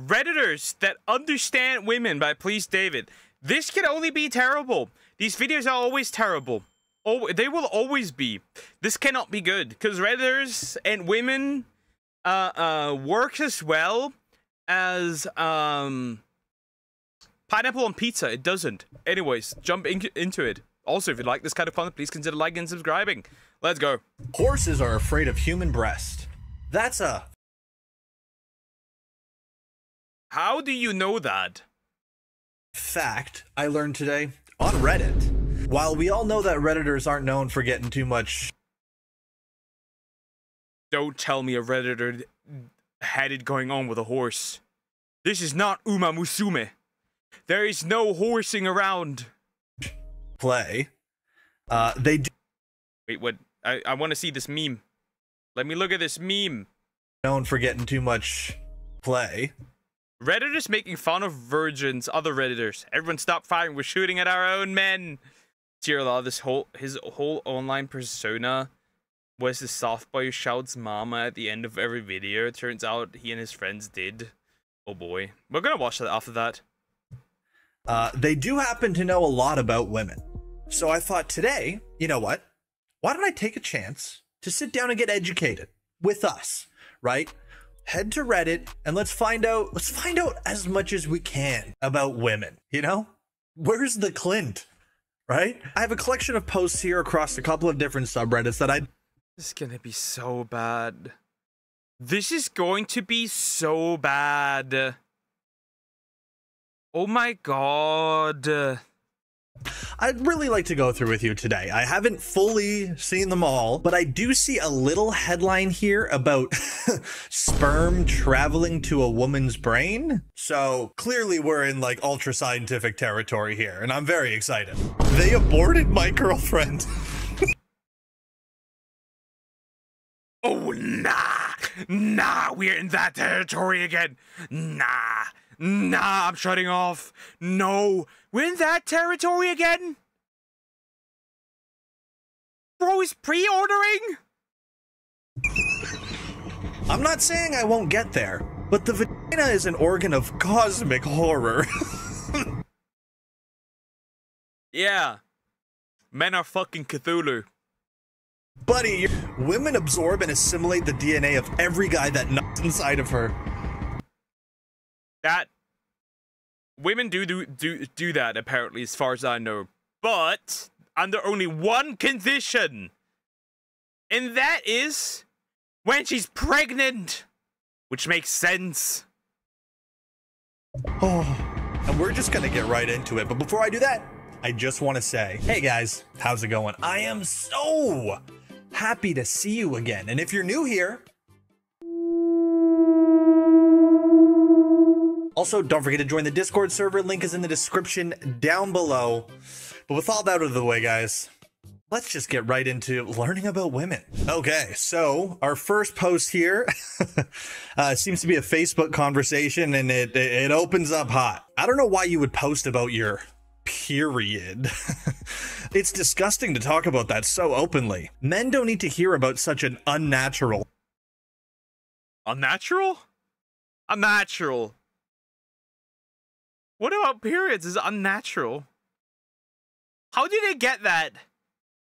Redditors that understand women by PleaseDavid. This can only be terrible. These videos are always terrible. Oh, they will always be. This cannot be good because Redditors and women works as well as pineapple on pizza. It doesn't. Anyways, jump into it. Also, if you like this kind of content, please consider liking and subscribing. Let's go. Horses are afraid of human breast. That's a... How do you know that? fact I learned today on Reddit. While we all know that Redditors aren't known for getting too much... Don't tell me a Redditor had it going on with a horse. This is not Uma Musume. There is no horsing around. Play. They do... Wait, what? I want to see this meme. Let me look at this meme. Known for getting too much play. Redditors making fun of virgins, other Redditors. Everyone stop fighting, we're shooting at our own men. Tyrla, his whole online persona was the soft boy who shouts mama at the end of every video. It turns out he and his friends did. Oh boy. We're gonna watch that after that. They do happen to know a lot about women. So I thought today, you know what? Why don't I take a chance to sit down and get educated with us, right? Head to Reddit and let's find out as much as we can about women, you know? Where's the Clint, right? I have a collection of posts here across a couple of different subreddits that This is gonna be so bad. This is going to be so bad. Oh my god. I'd really like to go through with you today. I haven't fully seen them all, but I do see a little headline here about sperm traveling to a woman's brain. So clearly we're in like ultra scientific territory here, and I'm very excited. They aborted my girlfriend. Oh, nah, we're in that territory again. Nah, I'm shutting off. No, we're in that territory again. Bro is pre-ordering? I'm not saying I won't get there, but the vagina is an organ of cosmic horror. Yeah, men are fucking Cthulhu. Buddy, women absorb and assimilate the DNA of every guy that nuts inside of her. That women do that apparently, as far as I know, but under only one condition, and that is when she's pregnant, which makes sense. Oh, and we're just gonna get right into it. But before I do that, I just want to say, hey guys, how's it going? I am so happy to see you again. And if you're new here, also don't forget to join the Discord server. Link is in the description down below. But with all that out of the way, guys, let's just get right into learning about women. Okay, so our first post here seems to be a Facebook conversation, and it opens up hot. I don't know why you would post about your period. It's disgusting to talk about that so openly. Men don't need to hear about such an unnatural. Unnatural? Unnatural. What about periods is unnatural? How did they get that?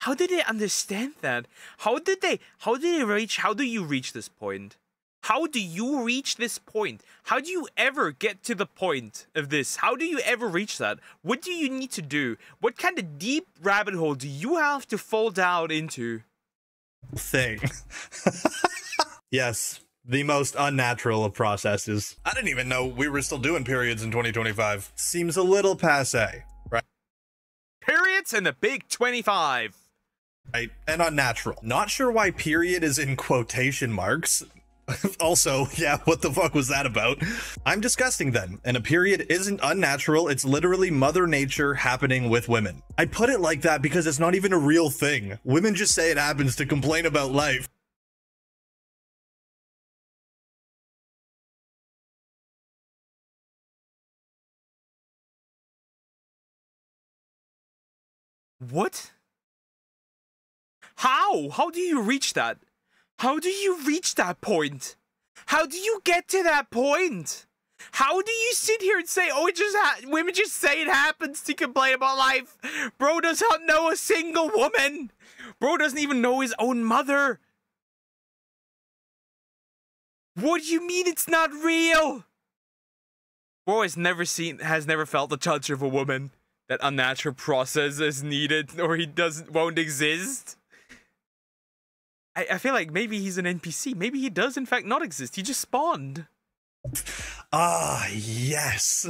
How did they understand that? How do you reach this point? How do you reach this point? How do you ever get to the point of this? How do you ever reach that? What do you need to do? What kind of deep rabbit hole do you have to fall down into? Thing. Yes, the most unnatural of processes. I didn't even know we were still doing periods in 2025. Seems a little passé, right? Periods and the big 25. Right, and unnatural. Not sure why period is in quotation marks. Also, yeah, what the fuck was that about? I'm disgusting then, and a period isn't unnatural, it's literally Mother Nature happening with women. I put it like that because it's not even a real thing. Women just say it happens to complain about life. What? How? How do you reach that? How do you reach that point? How do you get to that point? How do you sit here and say, oh, it just women just say it happens to complain about life? Bro does not know a single woman. Bro doesn't even know his own mother. What do you mean it's not real? Bro has never felt the touch of a woman. That unnatural process is needed, or he won't exist. I feel like maybe he's an NPC. Maybe he does in fact not exist. He just spawned. Ah, yes.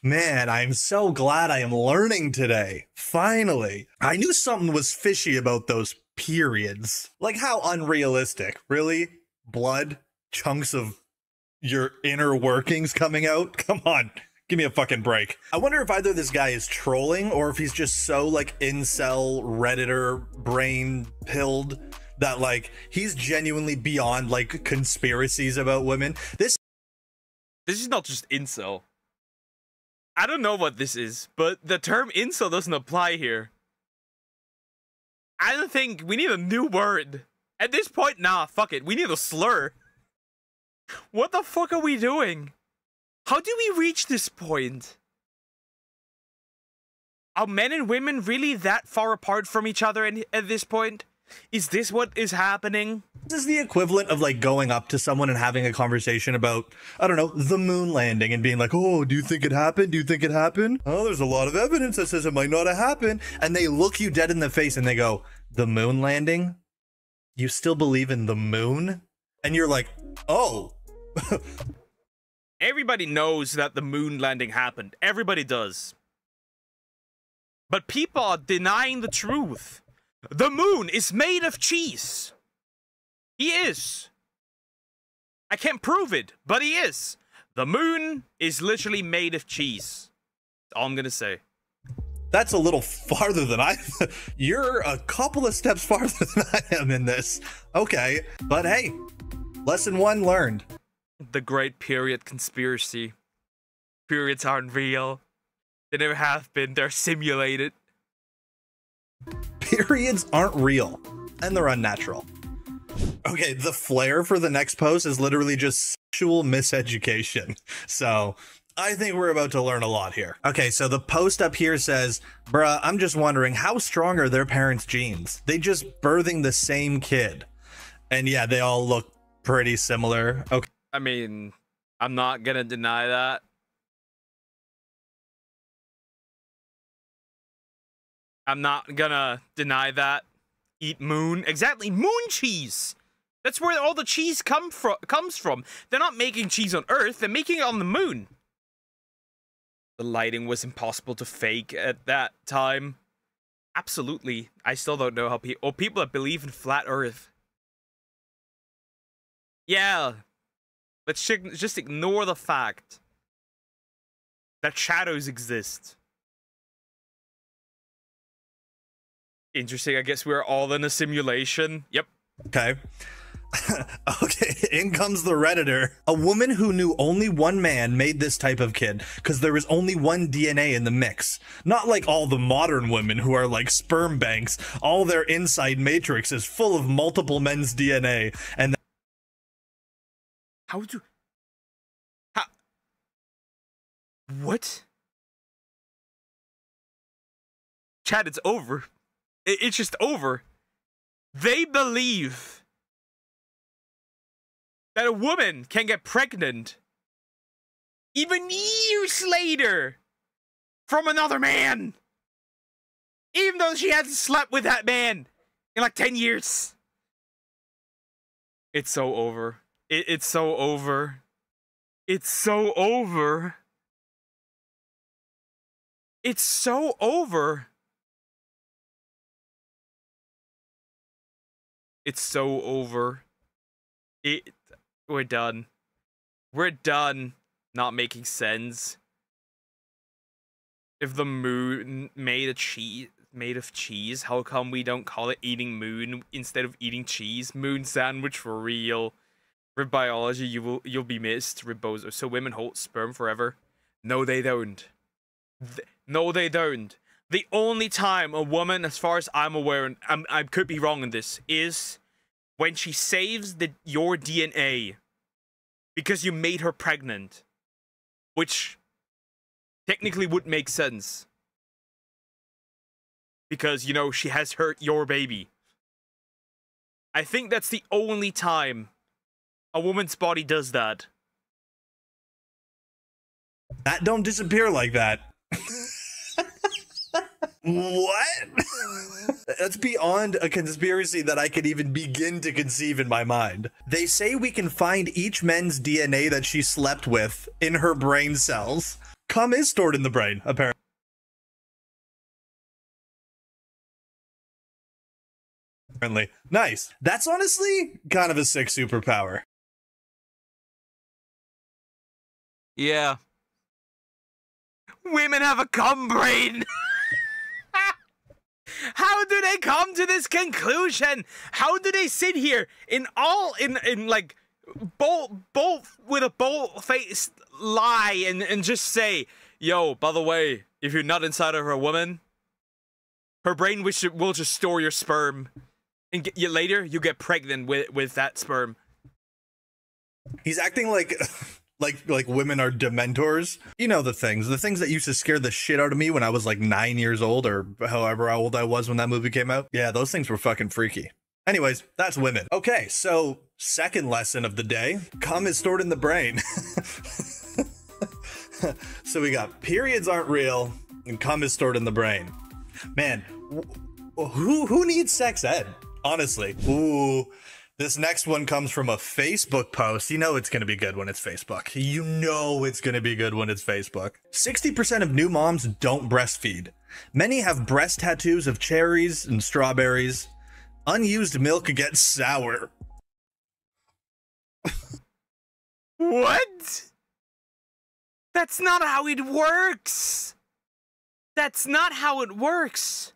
Man, I'm so glad I am learning today. Finally. I knew something was fishy about those periods. Like, how unrealistic. Really? Blood? Chunks of your inner workings coming out? Come on. Give me a fucking break. I wonder if either this guy is trolling or if he's just so like incel Redditor brain pilled that like he's genuinely beyond like conspiracies about women. This is not just incel. I don't know what this is, but the term incel doesn't apply here. I don't think we need a new word. At this point, nah, fuck it. We need a slur. What the fuck are we doing? How do we reach this point? Are men and women really that far apart from each other at this point? Is this what is happening? This is the equivalent of like going up to someone and having a conversation about, I don't know, the moon landing and being like, oh, do you think it happened? Do you think it happened? Oh, there's a lot of evidence that says it might not have happened. And they look you dead in the face and they go, the moon landing? You still believe in the moon? And you're like, oh. Everybody knows that the moon landing happened. Everybody does. But people are denying the truth. The moon is made of cheese. He is. I can't prove it, but he is. The moon is literally made of cheese. That's all I'm gonna say. That's a little farther than you're a couple of steps farther than I am in this. Okay, but hey, lesson 1 learned. The Great Period Conspiracy. Periods aren't real. They never have been. They're simulated. Periods aren't real. And they're unnatural. Okay, the flair for the next post is literally just sexual miseducation. So, I think we're about to learn a lot here. Okay, so the post up here says, bruh, I'm just wondering, how strong are their parents' genes? They just birthing the same kid. And yeah, they all look pretty similar. Okay. I mean, I'm not gonna deny that. I'm not gonna deny that. Eat moon. Exactly, moon cheese! That's where all the cheese comes from. They're not making cheese on Earth, they're making it on the moon. The lighting was impossible to fake at that time. Absolutely. I still don't know how people that believe in flat Earth. Yeah. Let's just ignore the fact that shadows exist. Interesting, I guess we're all in a simulation. Yep. Okay. Okay, in comes the Redditor. A woman who knew only one man made this type of kid because there was only one DNA in the mix. Not like all the modern women who are like sperm banks. All their inside matrix is full of multiple men's DNA. And what? Chat, it's over. It's just over. They believe that a woman can get pregnant even years later from another man, even though she hasn't slept with that man in like 10 years. It's so over. It's so over. It's so over. It's so over. It's so over. We're done. We're done not making sense. If the moon made of cheese, how come we don't call it eating moon instead of eating cheese? Moon sandwich for real. For biology, you'll be missed, Rebozo. So women hold sperm forever? No, they don't. No, they don't. The only time a woman, as far as I'm aware, and I could be wrong in this, is when she saves your DNA because you made her pregnant, which technically would make sense because, you know, she has hurt your baby. I think that's the only time a woman's body does that. That don't disappear like that. What? That's beyond a conspiracy that I could even begin to conceive in my mind. They say we can find each men's DNA that she slept with in her brain cells. Cum is stored in the brain, apparently. Nice. That's honestly kind of a sick superpower. Yeah. Women have a cum brain. How do they come to this conclusion? How do they sit here in like bold with a bold-faced lie and just say, yo, by the way, if you're not inside of a woman, her brain will just store your sperm, and later you get pregnant with that sperm. He's acting like like women are dementors. You know, the things that used to scare the shit out of me when I was like 9 years old, or however old I was when that movie came out. Yeah, those things were fucking freaky. Anyways, that's women. Okay, so second lesson of the day, cum is stored in the brain. So we got periods aren't real and cum is stored in the brain. Man, who needs sex ed? Honestly. Ooh. This next one comes from a Facebook post. You know it's going to be good when it's Facebook. You know it's going to be good when it's Facebook. 60% of new moms don't breastfeed. Many have breast tattoos of cherries and strawberries. Unused milk gets sour. What? That's not how it works. That's not how it works.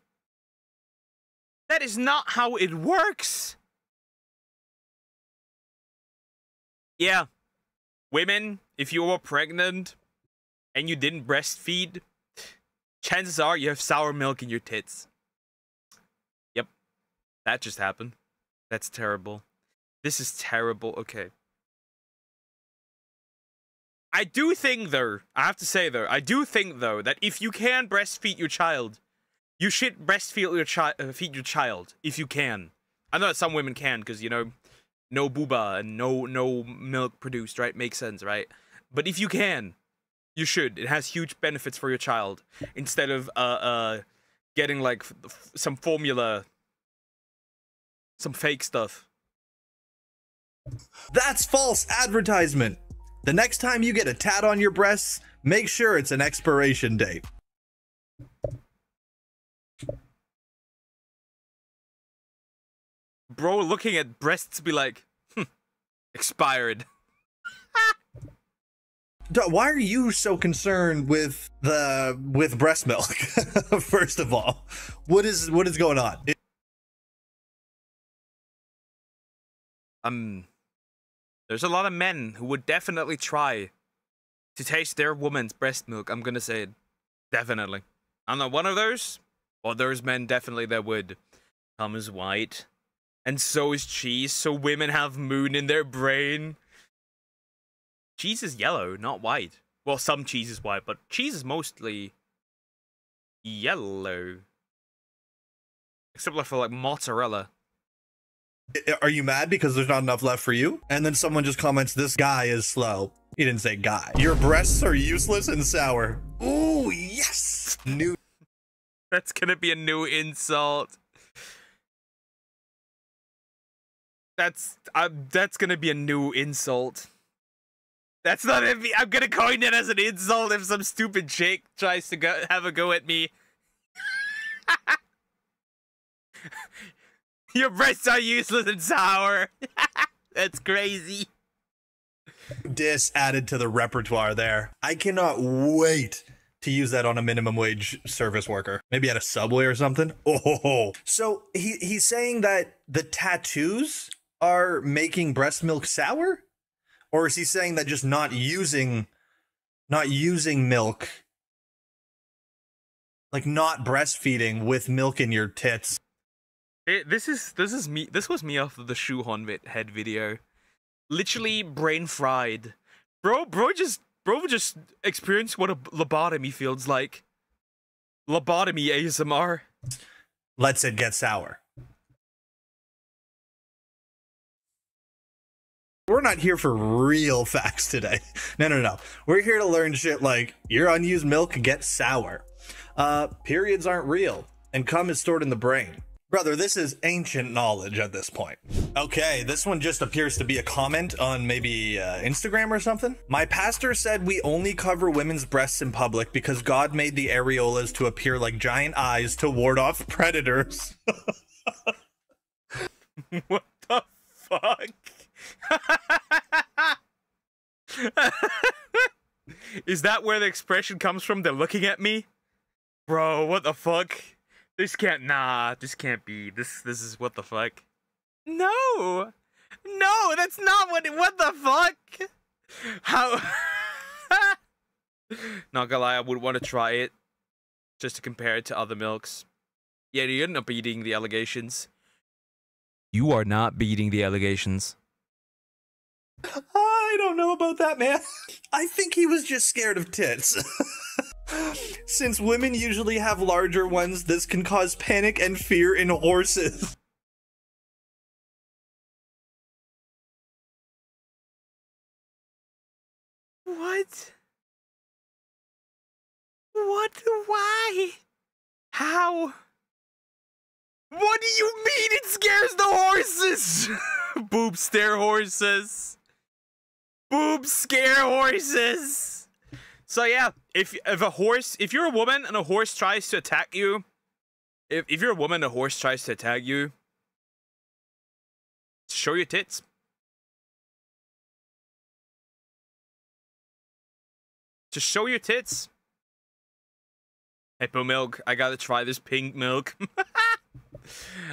That is not how it works. Yeah, women, if you were pregnant and you didn't breastfeed, chances are you have sour milk in your tits. Yep, that just happened. That's terrible. This is terrible. Okay. I do think, though, I have to say, though, I do think, though, that if you can breastfeed your child, you should breastfeed feed your child, if you can. I know that some women can, because, you know, no booba and no milk produced, right? Makes sense, right? But if you can, you should. It has huge benefits for your child. Instead of getting like some formula, some fake stuff. That's false advertisement. The next time you get a tat on your breasts, make sure it's an expiration date. Bro, looking at breasts be like, expired. Why are you so concerned with breast milk? First of all, what is going on? There's a lot of men who would definitely try to taste their woman's breast milk. I'm gonna say it. Definitely. I'm not one of those. Well, there's men definitely that would. Cum is white. And so is cheese, so women have moon in their brain. Cheese is yellow, not white. Well, some cheese is white, but cheese is mostly yellow. Except for like mozzarella. Are you mad because there's not enough left for you? And then someone just comments, this guy is slow. He didn't say guy. Your breasts are useless and sour. Ooh, yes! New. That's gonna be a new insult. That's gonna be a new insult. That's not it. I'm gonna coin it as an insult if some stupid chick tries to have a go at me. Your breasts are useless and sour. That's crazy. Diss added to the repertoire there. I cannot wait to use that on a minimum wage service worker. Maybe at a Subway or something. Oh, so he's saying that the tattoos are making breast milk sour? Or is he saying that just not using milk, like not breastfeeding with milk in your tits? This was me off of the shoehorn head video. Literally brain fried. Bro just experienced what a lobotomy feels like. Lobotomy ASMR. Let's it get sour. We're not here for real facts today. No. We're here to learn shit like your unused milk gets sour. Periods aren't real, and cum is stored in the brain. Brother, this is ancient knowledge at this point. Okay, this one just appears to be a comment on maybe Instagram or something. My pastor said we only cover women's breasts in public because God made the areolas to appear like giant eyes to ward off predators. What the fuck? Is that where the expression comes from? They're looking at me? Bro, what the fuck? This can't be. This is what the fuck? No, that's not what the fuck? How? Not gonna lie, I would want to try it just to compare it to other milks. Yeah, you're not beating the allegations. You are not beating the allegations. I don't know about that, man. I think he was just scared of tits. Since women usually have larger ones, this can cause panic and fear in horses. What? What? Why? How? What do you mean it scares the horses? Boobs scare horses. Boobs scare horses. So yeah, if you're a woman and a horse tries to attack you, if you're a woman and a horse tries to attack you, show your tits. Just show your tits. Hippo milk, I gotta try this pink milk.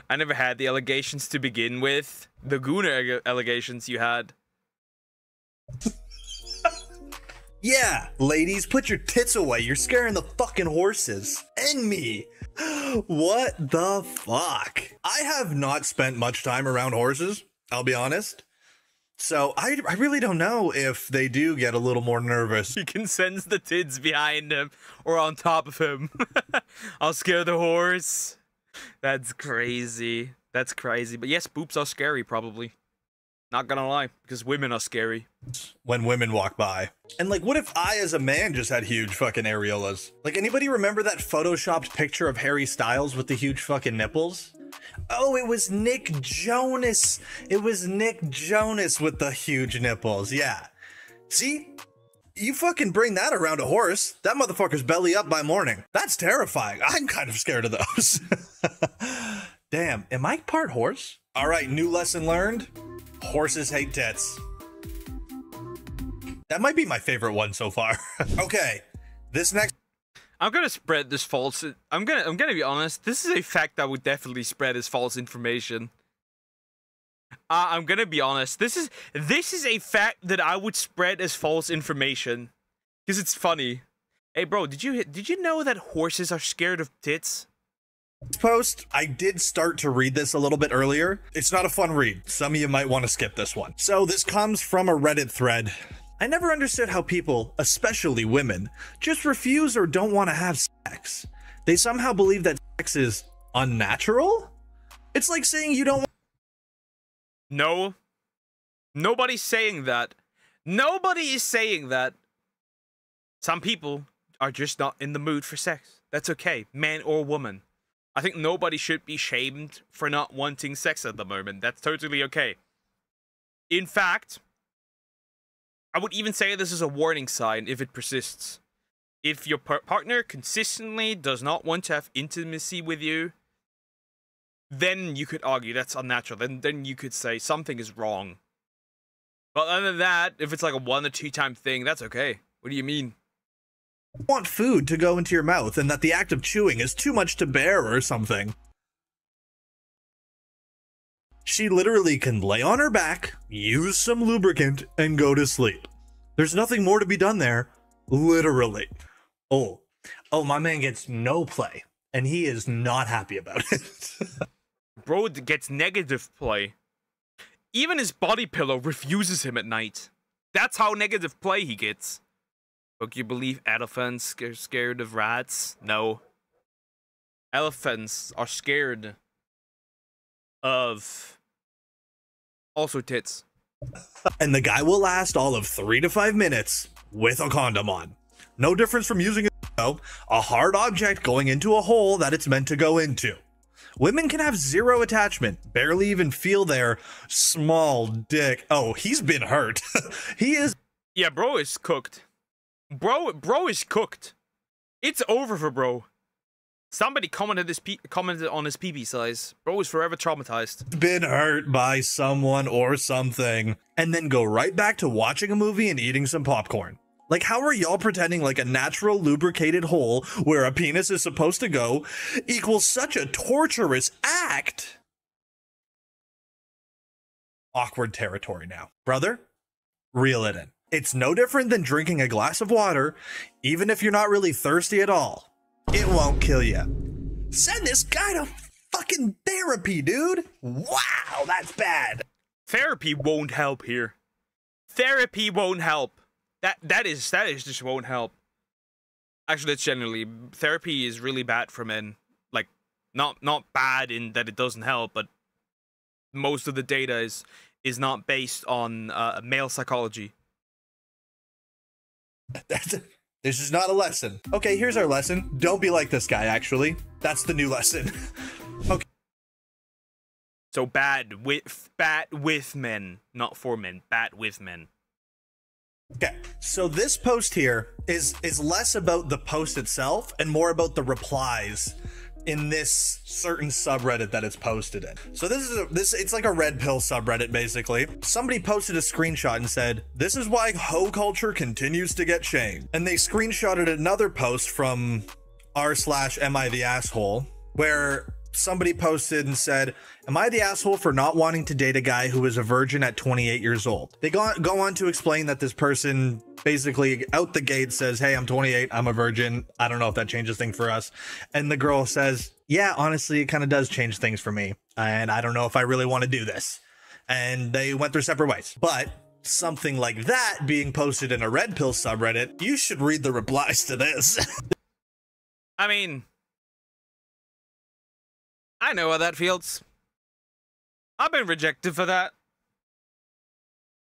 I never had the allegations to begin with. The Gooner allegations you had. Yeah, ladies, put your tits away. You're scaring the fucking horses. And me. What the fuck? I have not spent much time around horses, I'll be honest. So I really don't know if they do get a little more nervous. You can sense the tits behind him or on top of him. I'll scare the horse. That's crazy. That's crazy. But yes, boobs are scary, probably. Not gonna lie, because women are scary. When women walk by. And like, what if I as a man just had huge fucking areolas? Like, anybody remember that photoshopped picture of Harry Styles with the huge fucking nipples? Oh, it was Nick Jonas. It was Nick Jonas with the huge nipples. Yeah. See? You fucking bring that around a horse, that motherfucker's belly up by morning. That's terrifying. I'm kind of scared of those. Damn, am I part horse? All right, new lesson learned. Horses hate tits. That might be my favorite one so far. Okay, this next... I'm gonna spread this false... I'm gonna be honest, this is a fact that would definitely spread as false information. I'm gonna be honest, this is a fact that I would spread as false information. Because it's funny. Hey bro, did you know that horses are scared of tits? Post, I did start to read this a little bit earlier. It's not a fun read. Some of you might want to skip this one. So this comes from a Reddit thread. I never understood how people, especially women, just refuse or don't want to have sex. They somehow believe that sex is unnatural? It's like saying you don't want... No. Nobody's saying that. Nobody is saying that. Some people are just not in the mood for sex. That's okay, man or woman. I think nobody should be shamed for not wanting sex at the moment. That's totally okay. In fact, I would even say this is a warning sign if it persists. If your partner consistently does not want to have intimacy with you, then you could argue that's unnatural. Then you could say something is wrong. But other than that, if it's like a 1 or 2 time thing, that's okay. What do you mean? Want food to go into your mouth and that the act of chewing is too much to bear or something. She literally can lay on her back, use some lubricant, and go to sleep. There's nothing more to be done there. Literally. Oh, my man gets no play, and he is not happy about it. Bro gets negative play. Even his body pillow refuses him at night. That's how negative play he gets. But you believe elephants are scared of rats? No. Elephants are scared of also tits. And the guy will last all of 3 to 5 minutes with a condom on. No difference from using a hard object going into a hole that it's meant to go into. Women can have zero attachment, barely even feel their small dick. Oh, he's been hurt. He is. Yeah, bro is cooked. Bro is cooked. It's over for bro. Somebody commented on his pee size. Bro is forever traumatized. Been hurt by someone or something, and then go right back to watching a movie and eating some popcorn. Like, how are y'all pretending like a natural lubricated hole where a penis is supposed to go equals such a torturous act? Awkward territory now. Brother, reel it in. It's no different than drinking a glass of water, even if you're not really thirsty at all. It won't kill you. Send this guy to fucking therapy, dude. Wow, that's bad. Therapy won't help here. Therapy won't help. That is just won't help. Actually, it's generally therapy is really bad for men. Like, not bad in that it doesn't help, but most of the data is not based on male psychology. This is not a lesson. Okay, here's our lesson. Don't be like this guy, actually. That's the new lesson. Okay. So bad with men, not for men. Bad with men. Okay, so this post here is less about the post itself and more about the replies in this certain subreddit that it's posted in. So it's like a red pill subreddit, basically. Somebody posted a screenshot and said, "This is why hoe culture continues to get shamed." And they screenshotted another post from r/am I the asshole, where somebody posted and said, "Am I the asshole for not wanting to date a guy who is a virgin at 28 years old?" They go on to explain that this person basically out the gate says, "Hey, I'm 28, I'm a virgin. I don't know if that changes things for us." And the girl says, "Yeah, honestly, it kind of does change things for me. And I don't know if I really want to do this." And they went their separate ways. But something like that being posted in a red pill subreddit, you should read the replies to this. I mean, I know how that feels. I've been rejected for that.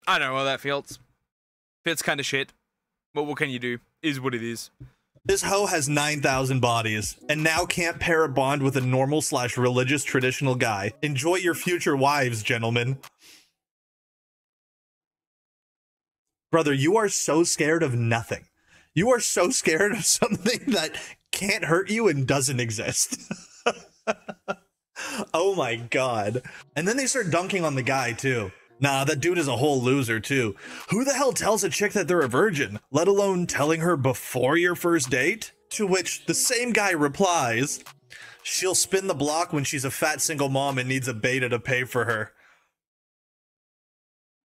I know how that feels. Feels kind of shit. But what can you do? Is what it is. This hoe has 9,000 bodies and now can't pair a bond with a normal/religious traditional guy. Enjoy your future wives, gentlemen. Brother, you are so scared of nothing. You are so scared of something that can't hurt you and doesn't exist. Oh my god. And then they start dunking on the guy too. Nah, that dude is a whole loser too. Who the hell tells a chick that they're a virgin, let alone telling her before your first date? To which the same guy replies, "She'll spin the block when she's a fat single mom and needs a beta to pay for her."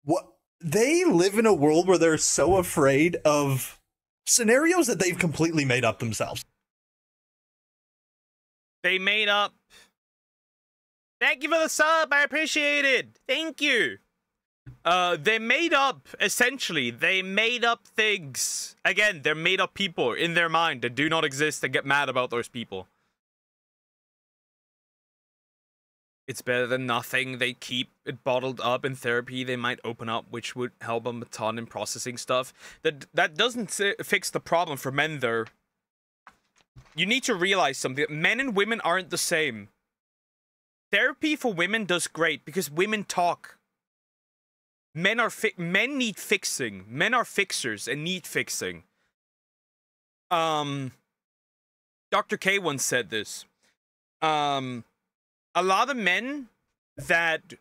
What? They live in a world where they're so afraid of scenarios that they've completely made up themselves. They made up. Thank you for the sub. I appreciate it. Thank you. They made up, essentially, they made up things. Again, they're made up people in their mind that do not exist and get mad about those people. It's better than nothing. They keep it bottled up. In therapy, they might open up, which would help them a ton in processing stuff. That doesn't fix the problem for men, though. You need to realize something. Men and women aren't the same. Therapy for women does great because women talk. Men need fixing. Men are fixers and need fixing. Dr. K once said this. A lot of men that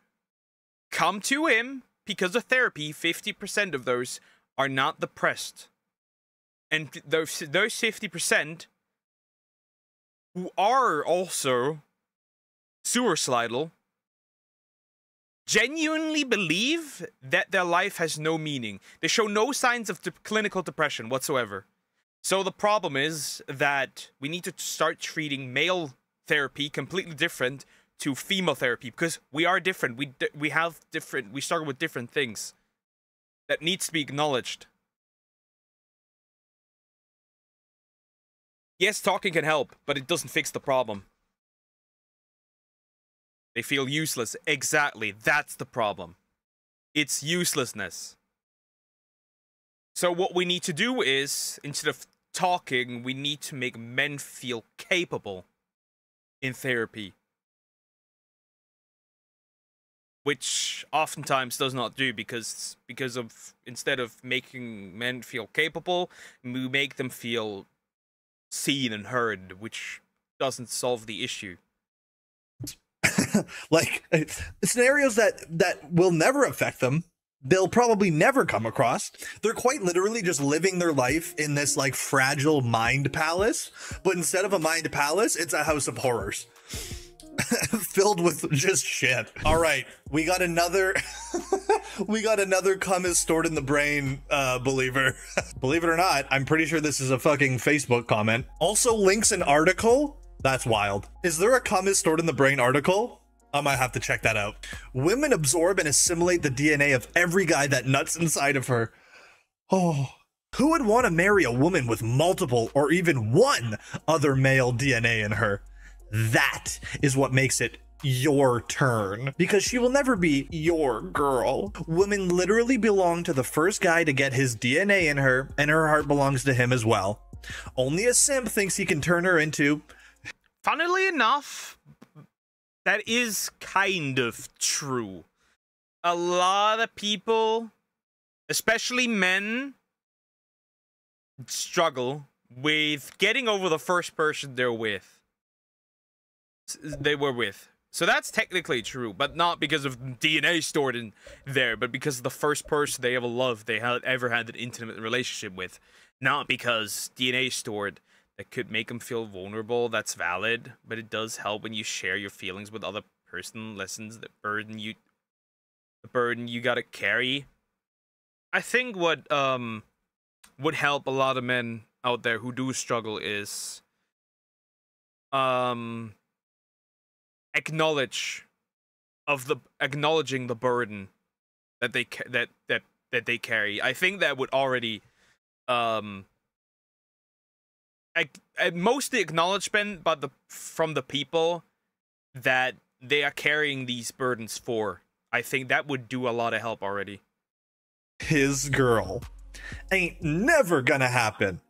come to him because of therapy, 50% of those are not depressed. And those 50% who are also suicidal genuinely believe that their life has no meaning. They show no signs of clinical depression whatsoever. So the problem is that we need to start treating male therapy completely different to female therapy because we are different. We struggle with different things that needs to be acknowledged. Yes, talking can help, but it doesn't fix the problem. They feel useless. Exactly. That's the problem. It's uselessness. So what we need to do is, instead of talking, we need to make men feel capable in therapy. Which oftentimes does not do because of, instead of making men feel capable, we make them feel seen and heard, which doesn't solve the issue. Like scenarios that will never affect them, they'll probably never come across. They're quite literally just living their life in this like fragile mind palace, but instead of a mind palace, it's a house of horrors. Filled with just shit. All right, we got another cum is stored in the brain believer. Believe it or not, I'm pretty sure this is a fucking Facebook comment. Also links an article. That's wild. Is there a cum is stored in the brain article? I might have to check that out. Women absorb and assimilate the DNA of every guy that nuts inside of her. Oh, who would want to marry a woman with multiple or even one other male DNA in her? That is what makes it your turn, because she will never be your girl. Women literally belong to the first guy to get his DNA in her, and her heart belongs to him as well. Only a simp thinks he can turn her into... Funnily enough, that is kind of true. A lot of people, especially men, struggle with getting over the first person they were with. So that's technically true, but not because of DNA stored in there, but because of the first person they ever loved, they ever had an intimate relationship with. Not because DNA stored. That could make them feel vulnerable. That's valid, but it does help when you share your feelings with other person. Lessons that burden you, the burden you gotta carry. I think what would help a lot of men out there who do struggle is acknowledging the burden that they they carry. I think that would already mostly acknowledgement from the people that they are carrying these burdens for. I think that would do a lot of help already. His girl. Ain't never gonna happen.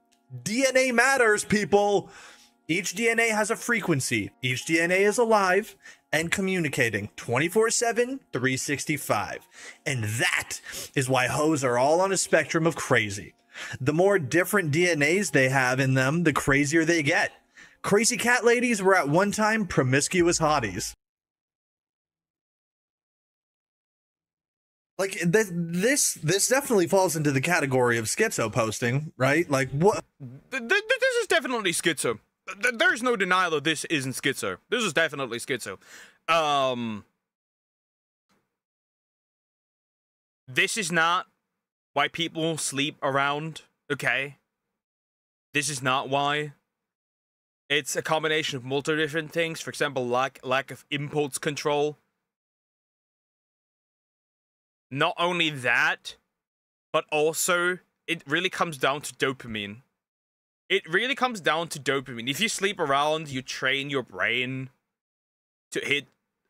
DNA matters, people. Each DNA has a frequency. Each DNA is alive and communicating 24/7, 365. And that is why hoes are all on a spectrum of crazy. The more different DNAs they have in them, the crazier they get. Crazy cat ladies were at one time promiscuous hotties. Like, this definitely falls into the category of schizo posting, right? Like, what? This is definitely schizo. There's no denial that this isn't schizo. This is definitely schizo. This is not why people sleep around, okay? This is not why. It's a combination of multiple different things. For example, lack of impulse control. Not only that, but also it really comes down to dopamine. It really comes down to dopamine. If you sleep around, you train your brain to hit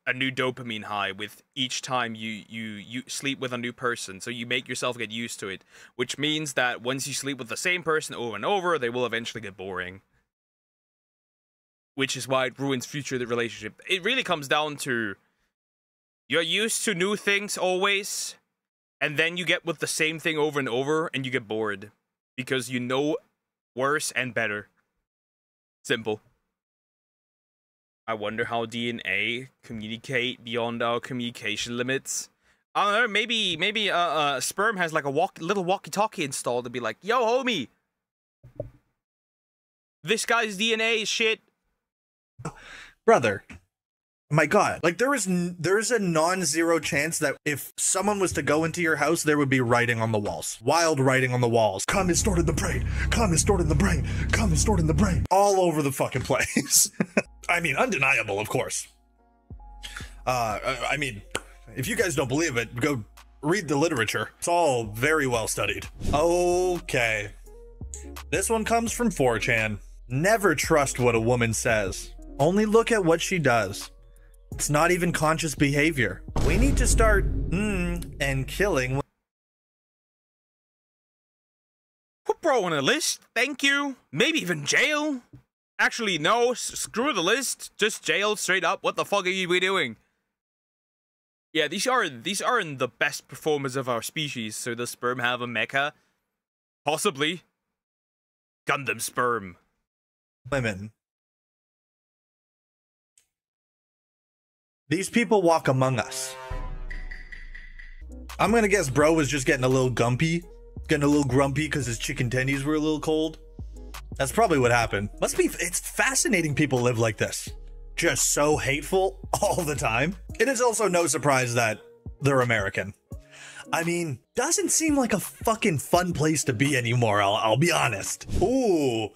a new dopamine high with each time you sleep with a new person. So you make yourself get used to it, which means that once you sleep with the same person over and over, they will eventually get boring. Which is why it ruins future relationship. It really comes down to you're used to new things always, and then you get with the same thing over and over, and you get bored because you know worse and better. Simple. I wonder how DNA communicate beyond our communication limits. I don't know, maybe sperm has like a little walkie-talkie installed to be like, yo, homie, this guy's DNA is shit. Brother, my God, like there's a non-zero chance that if someone was to go into your house, there would be writing on the walls. Wild writing on the walls. Cum is stored in the brain. Cum is stored in the brain. Cum is stored in the brain. All over the fucking place. I mean, undeniable, of course. I mean, if you guys don't believe it, go read the literature. It's all very well studied. Okay. This one comes from 4chan. Never trust what a woman says. Only look at what she does. It's not even conscious behavior. We need to start and killing. Put bro on a list, thank you. Maybe even jail. Actually, no, screw the list. Just jail straight up. What the fuck are we doing? Yeah, these aren't the best performers of our species. So does sperm have a mecha? Possibly. Gundam sperm. Women. These people walk among us. I'm gonna guess bro was just getting a little grumpy because his chicken tendies were a little cold. That's probably what happened. It's fascinating people live like this. Just so hateful all the time. It is also no surprise that they're American. I mean, doesn't seem like a fucking fun place to be anymore, I'll be honest. Ooh,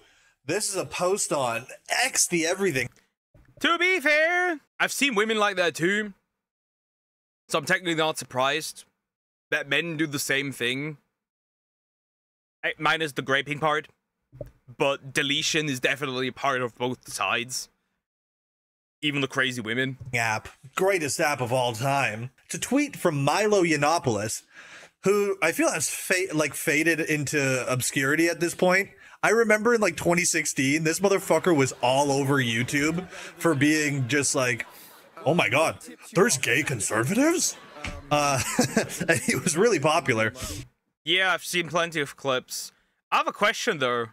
this is a post on X the everything. To be fair, I've seen women like that too. So I'm technically not surprised that men do the same thing. Minus the graping part. But deletion is definitely a part of both sides. Even the crazy women. App. Greatest app of all time. It's a tweet from Milo Yiannopoulos, who I feel has faded into obscurity at this point. I remember in like 2016, this motherfucker was all over YouTube for being just like, oh my god, there's gay conservatives? And he was really popular. Yeah, I've seen plenty of clips. I have a question though.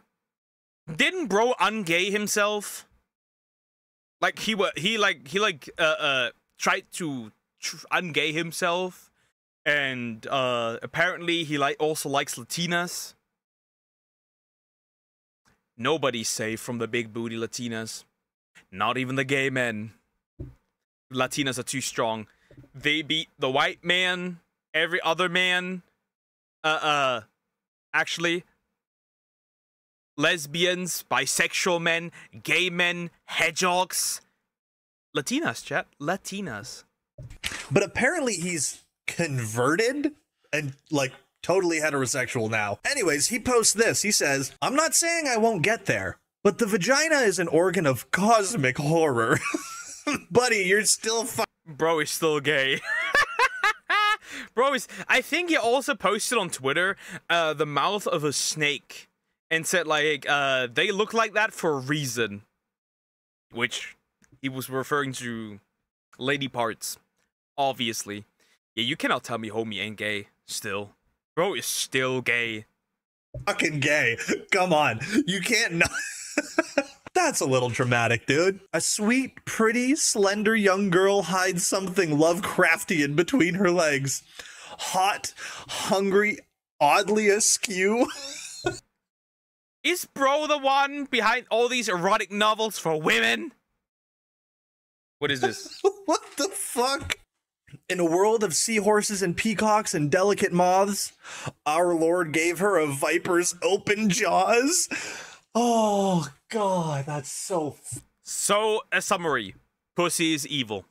Didn't bro ungay himself? Like he tried to ungay himself, and apparently he also likes Latinas. Nobody's safe from the big booty Latinas. Not even the gay men. Latinas are too strong. They beat the white man, every other man. Actually, lesbians, bisexual men, gay men, hedgehogs. Latinas, chat. Latinas. But apparently he's converted and like totally heterosexual now. Anyways, he posts this. He says, I'm not saying I won't get there, but the vagina is an organ of cosmic horror. Buddy, you're still Bro is still gay. Bro is... I think he also posted on Twitter the mouth of a snake and said, like, they look like that for a reason. Which he was referring to lady parts, obviously. Yeah, you cannot tell me homie ain't gay, still. Bro is still gay. Fucking gay. Come on. You can't not... That's a little dramatic, dude. A sweet, pretty, slender young girl hides something Lovecraftian between her legs. Hot, hungry, oddly askew. Is bro the one behind all these erotic novels for women? What is this? What the fuck? In a world of seahorses and peacocks and delicate moths, our Lord gave her a viper's open jaws. Oh, God, that's so... So, a summary. Pussy is evil.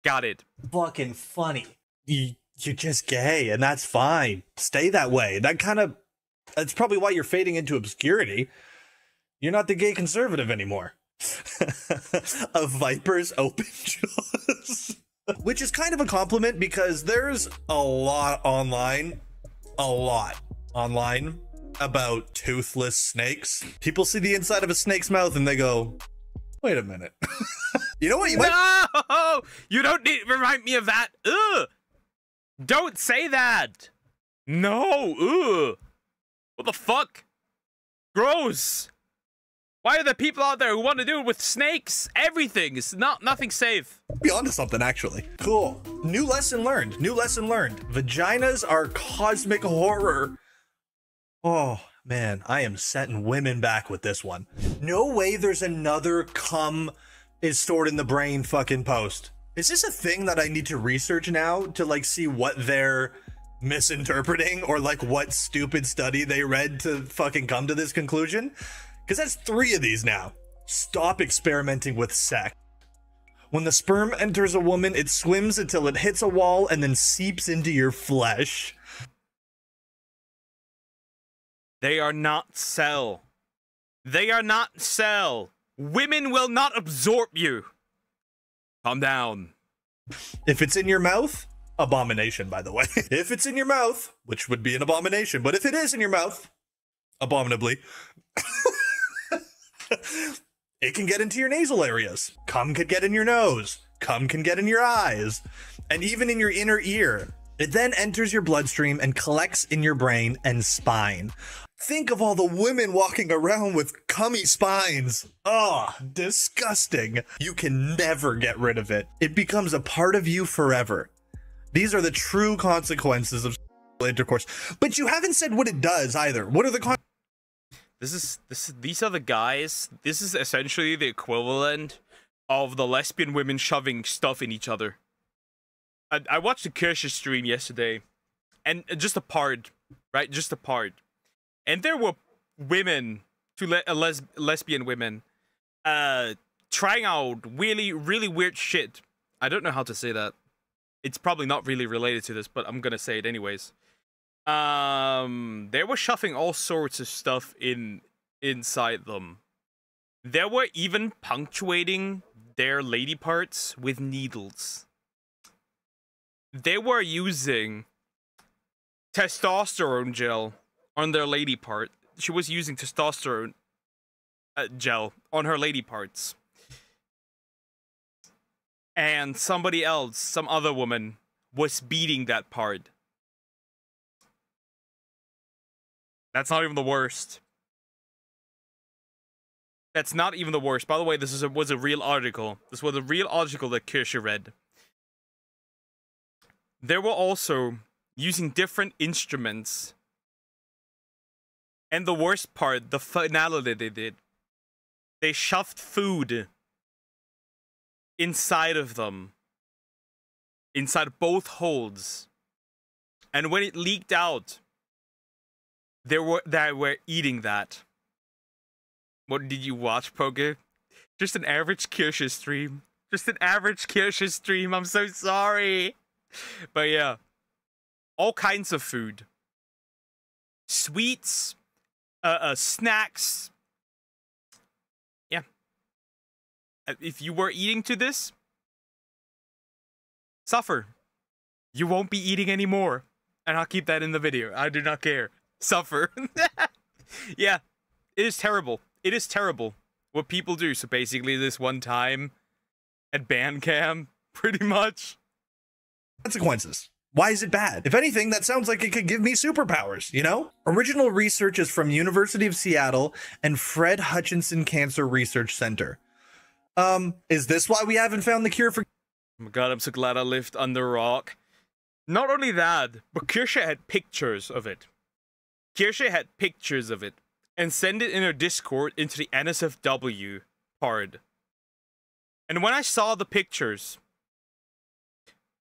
Got it. Fucking funny. You're just gay, and that's fine. Stay that way. That's probably why you're fading into obscurity. You're not the gay conservative anymore. A viper's open jaws. Which is kind of a compliment because there's a lot online about toothless snakes. People see the inside of a snake's mouth and they go, wait a minute. You know what? No! You don't need to remind me of that. Ugh! Don't say that. No. Ugh. What the fuck? Gross. Why are there people out there who want to do it with snakes? Everything is nothing safe. Be onto something, actually. Cool. New lesson learned. New lesson learned. Vaginas are cosmic horror. Oh, man, I am setting women back with this one. No way there's another cum is stored in the brain fucking post. Is this a thing that I need to research now to, like, see what they're misinterpreting or, like, what stupid study they read to fucking come to this conclusion? Because that's 3 of these now. Stop experimenting with sex. When the sperm enters a woman, it swims until it hits a wall and then seeps into your flesh. They are not cell. They are not cell. Women will not absorb you. Calm down. If it's in your mouth, abomination, by the way. If it's in your mouth, which would be an abomination, but if it is in your mouth, abominably, it can get into your nasal areas. Cum could get in your nose. Cum can get in your eyes. And even in your inner ear. It then enters your bloodstream and collects in your brain and spine. Think of all the women walking around with cummy spines. Oh, disgusting. You can never get rid of it. It becomes a part of you forever. These are the true consequences of intercourse. But you haven't said what it does either. What are the These are the guys. This is essentially the equivalent of the lesbian women shoving stuff in each other. I watched the Kirsch stream yesterday, and just a part, right? Just a part. And there were women, lesbian women, trying out really, really weird shit. I don't know how to say that. It's probably not really related to this, but I'm gonna say it anyways. They were shoving all sorts of stuff inside them. They were even punctuating their lady parts with needles. They were using testosterone gel on their lady part. She was using testosterone gel on her lady parts. And somebody else, some other woman, was beating that part. That's not even the worst. That's not even the worst. By the way, this was a real article. This was a real article that Kirsche read. They were also using different instruments. And the worst part, the finality they did. They shoved food inside of them. Inside both holds. And when it leaked out, they were eating that. What did you watch, Poke? Just an average Kirsche stream. Just an average Kirsche stream. I'm so sorry. But yeah. All kinds of food. Sweets. Snacks. Yeah. If you were eating to this, suffer. You won't be eating anymore. And I'll keep that in the video. I do not care. Suffer. Yeah. It is terrible. It is terrible what people do. So basically this one time at Bandcamp, pretty much. Consequences. Why is it bad? If anything, that sounds like it could give me superpowers, you know? Original research is from University of Seattle and Fred Hutchinson Cancer Research Center. Is this why we haven't found the cure for... Oh my god, I'm so glad I lived under a rock. Not only that, but Kirsche had pictures of it. Kirsche had pictures of it. And send it in her Discord into the NSFW part. And when I saw the pictures,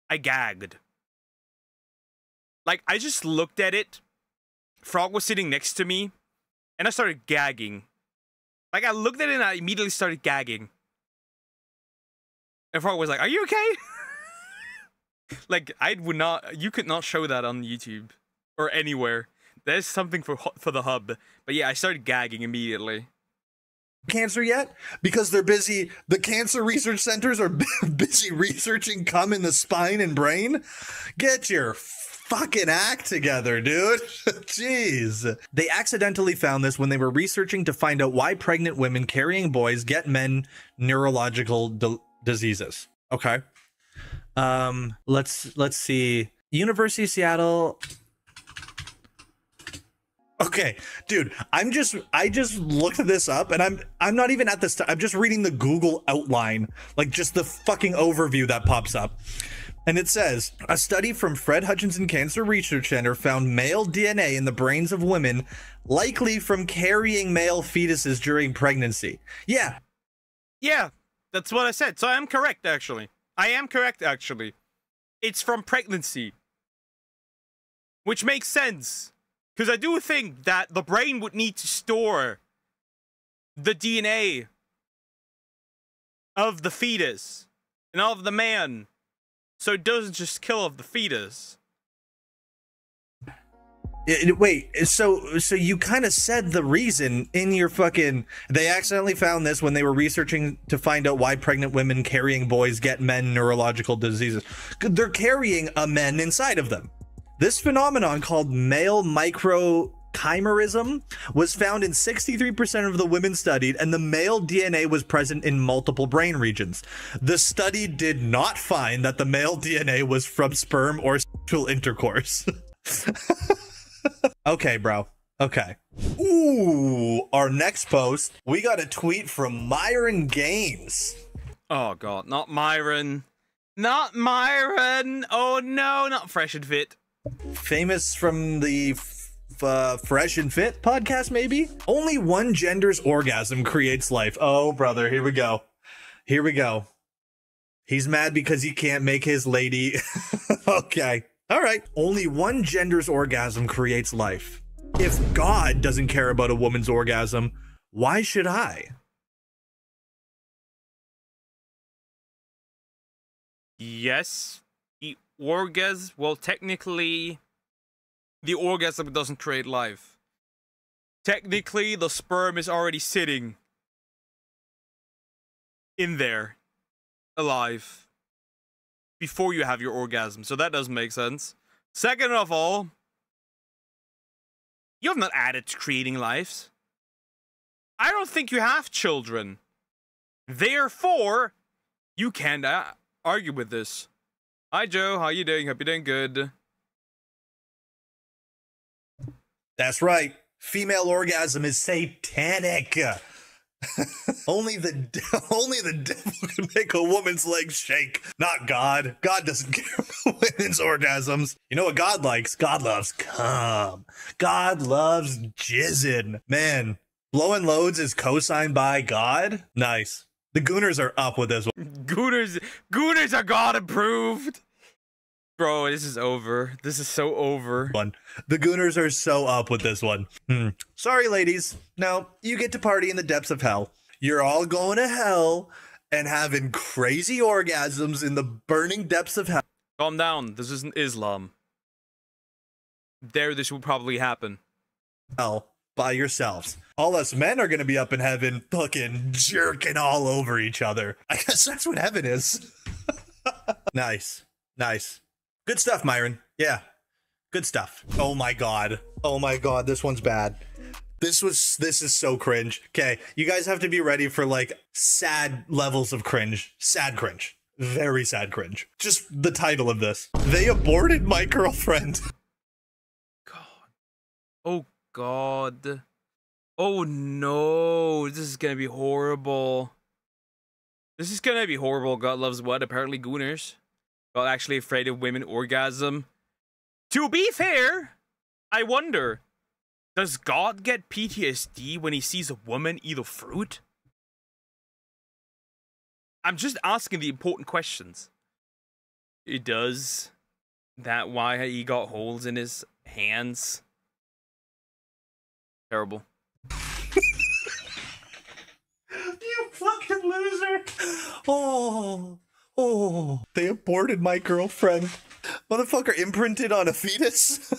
I gagged. Like, I just looked at it. Frog was sitting next to me, and I started gagging. Like, I looked at it and I immediately started gagging. And Frog was like, "Are you okay?" Like, you could not show that on YouTube or anywhere. There's something for the hub. But yeah, I started gagging immediately. Cancer yet? Because they're busy. The cancer research centers are busy researching cum in the spine and brain. Get your fucking act together, dude. Jeez. They accidentally found this when they were researching to find out why pregnant women carrying boys get men neurological diseases. Okay. Let's see. University of Seattle. Okay, dude, I just looked this up and I'm not even at this. I'm just reading the Google outline, like just the fucking overview that pops up. And it says, a study from Fred Hutchinson Cancer Research Center found male DNA in the brains of women, likely from carrying male fetuses during pregnancy. Yeah. Yeah, that's what I said. So I am correct, actually. I am correct, actually. It's from pregnancy. Which makes sense. Because I do think that the brain would need to store the DNA of the fetus and of the man, so it doesn't just kill off the fetus. Wait, so you kind of said the reason in your fucking... They accidentally found this when they were researching to find out why pregnant women carrying boys get men neurological diseases. They're carrying a men inside of them. This phenomenon called male microchimerism was found in 63% of the women studied, and the male DNA was present in multiple brain regions. The study did not find that the male DNA was from sperm or sexual intercourse. Okay, bro. Okay. Ooh, our next post, we got a tweet from Myron Gaines. Oh god, not Myron. Not Myron! Oh no, not Fresh and Fit. Famous from the Fresh and Fit podcast, maybe? Only one gender's orgasm creates life. Oh, brother, here we go. Here we go. He's mad because he can't make his lady. Okay. All right. Only one gender's orgasm creates life. If God doesn't care about a woman's orgasm, why should I? Yes. Well, technically, the orgasm doesn't create life. Technically, the sperm is already sitting in there, alive, before you have your orgasm, so that doesn't make sense. Second of all, you have not added to creating lives. I don't think you have children. Therefore, you can't argue with this. Hi, Joe. How you doing? Hope you're doing good. That's right. Female orgasm is satanic. Only the devil can make a woman's legs shake, not God. God doesn't care about women's orgasms. You know what God likes? God loves cum. God loves jizzing. Man, blowing loads is co-signed by God. Nice. The Gooners are up with this one. Gooners are God approved. Bro, this is over. This is so over. The Gooners are so up with this one. Sorry, ladies. No, you get to party in the depths of hell. You're all going to hell and having crazy orgasms in the burning depths of hell. Calm down. This isn't Islam. This will probably happen. Hell by yourselves. All us men are going to be up in heaven fucking jerking all over each other. I guess that's what heaven is. Nice. Nice. Good stuff, Myron. Yeah. Good stuff. Oh my god. Oh my god, this one's bad. This is so cringe. Okay, you guys have to be ready for like sad levels of cringe. Sad cringe. Very sad cringe. Just the title of this. They aborted my girlfriend. God. Oh god. Oh no. This is gonna be horrible. This is gonna be horrible. God loves what? Apparently Gooners. God actually afraid of women orgasm. To be fair, I wonder, does God get PTSD when he sees a woman eat a fruit? I'm just asking the important questions. It does. That why he got holes in his hands? Terrible. You fucking loser. Oh, they aborted my girlfriend. Motherfucker imprinted on a fetus?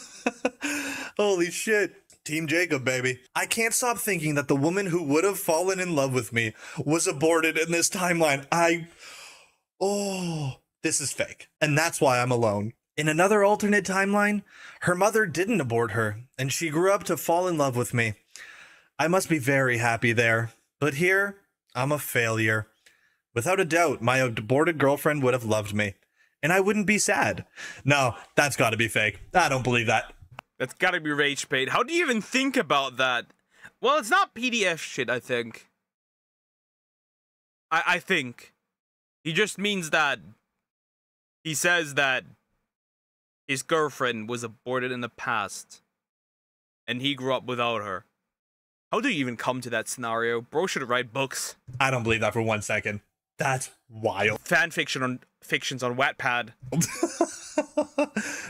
Holy shit. Team Jacob, baby. I can't stop thinking that the woman who would have fallen in love with me was aborted in this timeline. This is fake. And that's why I'm alone. In another alternate timeline, her mother didn't abort her, and she grew up to fall in love with me. I must be very happy there. But here, I'm a failure. Without a doubt, my aborted girlfriend would have loved me. And I wouldn't be sad. No, that's gotta be fake. I don't believe that. That's gotta be rage bait. How do you even think about that? Well, it's not PDF shit, I think. I think. He just means that he says that his girlfriend was aborted in the past. And he grew up without her. How do you even come to that scenario? Bro should write books. I don't believe that for 1 second. That's wild. Fictions on Wattpad.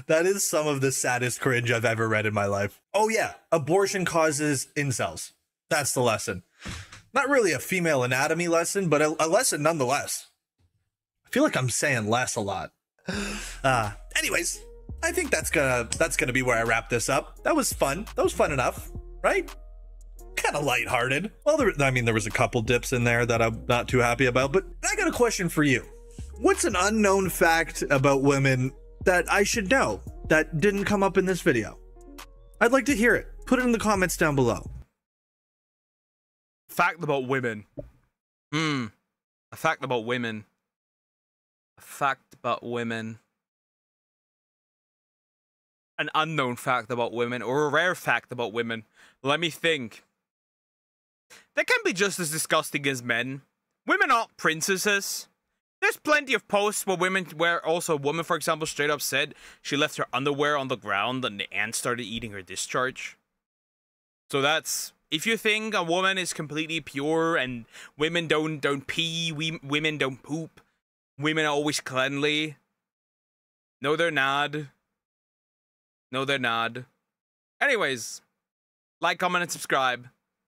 That is some of the saddest cringe I've ever read in my life. Oh yeah, abortion causes incels. That's the lesson. Not really a female anatomy lesson, but a lesson nonetheless. feel like I'm saying less a lot. Anyways, I think that's gonna be where I wrap this up. That was fun. That was fun enough, right? Kind of lighthearted. Well, there was a couple dips in there that I'm not too happy about, but I got a question for you. What's an unknown fact about women that I should know that didn't come up in this video? I'd like to hear it. Put it in the comments down below. Fact about women. A fact about women. A fact about women. An unknown fact about women, or a rare fact about women. Let me think. They can be just as disgusting as men. Women aren't princesses. There's plenty of posts where also a woman, for example, straight up said she left her underwear on the ground and the ants started eating her discharge. So that's, if you think a woman is completely pure and women don't pee, women don't poop, women are always cleanly. No, they're not. No, they're not. Anyways, like, comment, and subscribe.